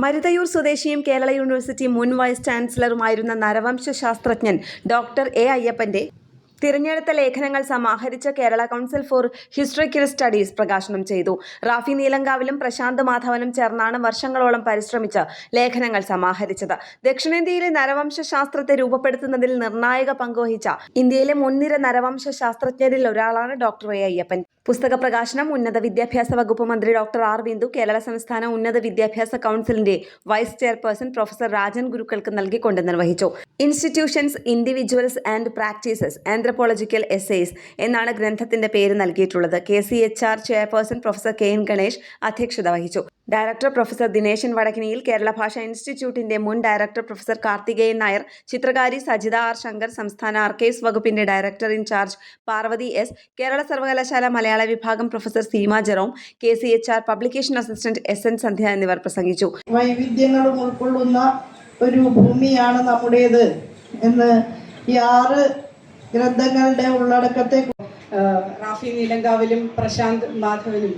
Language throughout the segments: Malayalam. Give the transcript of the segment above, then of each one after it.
മരുതയൂർ സ്വദേശിയും കേരള യൂണിവേഴ്സിറ്റി മുൻ വൈസ് ചാൻസലറുമായിരുന്ന നരവംശ ശാസ്ത്രജ്ഞൻ ഡോക്ടർ എ അയ്യപ്പന്റെ തിരഞ്ഞെടുത്ത ലേഖനങ്ങൾ സമാഹരിച്ച കേരള കൗൺസിൽ ഫോർ ഹിസ്റ്ററിക്കൽ സ്റ്റഡീസ് പ്രകാശനം ചെയ്തു. റാഫി നീലങ്കാവിലും പ്രശാന്ത് മാധവനും ചേർന്നാണ് വർഷങ്ങളോളം പരിശ്രമിച്ച് ലേഖനങ്ങൾ സമാഹരിച്ചത്. ദക്ഷിണേന്ത്യയിലെ നരവംശ ശാസ്ത്രത്തെ രൂപപ്പെടുത്തുന്നതിൽ നിർണായക പങ്കുവഹിച്ച ഇന്ത്യയിലെ മുൻനിര നരവംശ ശാസ്ത്രജ്ഞരിൽ ഒരാളാണ് ഡോക്ടർ എ അയ്യപ്പൻ. പുസ്തക പ്രകാശനം ഉന്നത വിദ്യാഭ്യാസ വകുപ്പ് മന്ത്രി ഡോക്ടർ ആർ ബിന്ദു കേരള സംസ്ഥാന ഉന്നത വിദ്യാഭ്യാസ കൗൺസിലിന്റെ വൈസ് ചെയർപേഴ്സൺ പ്രൊഫസർ രാജൻ ഗുരുക്കൾക്ക് നൽകിക്കൊണ്ട് നിർവഹിച്ചു. Institutions, individuals and practices, anthropological essays എന്നാണ് ഗ്രന്ഥത്തിന്റെ പേര് നൽകിയിട്ടുള്ളത്. KCHR chairperson professor KN Ganesh അധ്യക്ഷത വഹിച്ചു. ഡയറക്ടർ പ്രൊഫസർ ദിനേശൻ വടക്കിനിയിൽ, കേരള ഭാഷാ ഇൻസ്റ്റിറ്റ്യൂട്ടിന്റെ മുൻ ഡയറക്ടർ പ്രൊഫസർ കാർത്തികേയൻ നായർ, ചിത്രകാരി സജിത ആർ ശങ്കർ, സംസ്ഥാന ആർക്കൈവ്സ് വകുപ്പിന്റെ director in charge Parvathi S, Kerala സർവകലാശാല മലയാള വിഭാഗം professor Seema Jerome, KCHR publication assistant SN Sandhya എന്നിവർ പ്രസംഗിച്ചു. വൈവിധ്യങ്ങളും ഉൾക്കൊള്ളുന്ന ഒരു ഭൂമിയാണ് നമ്മുടേത് എന്ന് ഈ 6 ഗ്രന്ഥങ്ങളുടെ ഉള്ളടക്കത്തെ റാഫി നീലങ്കാവിലും പ്രശാന്ത് മാധവനും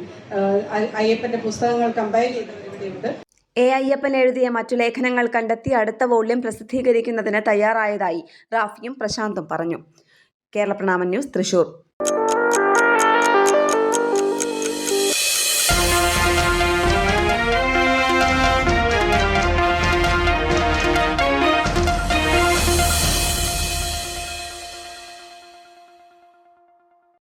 അയ്യപ്പന്റെ പുസ്തകങ്ങൾ കമ്പൈൽ ചെയ്തവരുണ്ട്. എ അയ്യപ്പൻ എഴുതിയ മറ്റു ലേഖനങ്ങൾ കണ്ടെത്തി അടുത്ത വോള്യം പ്രസിദ്ധീകരിക്കുന്നതിന് തയ്യാറായതായി റാഫിയും പ്രശാന്തും പറഞ്ഞു. കേരള പ്രണാമൻ ന്യൂസ്, തൃശൂർ.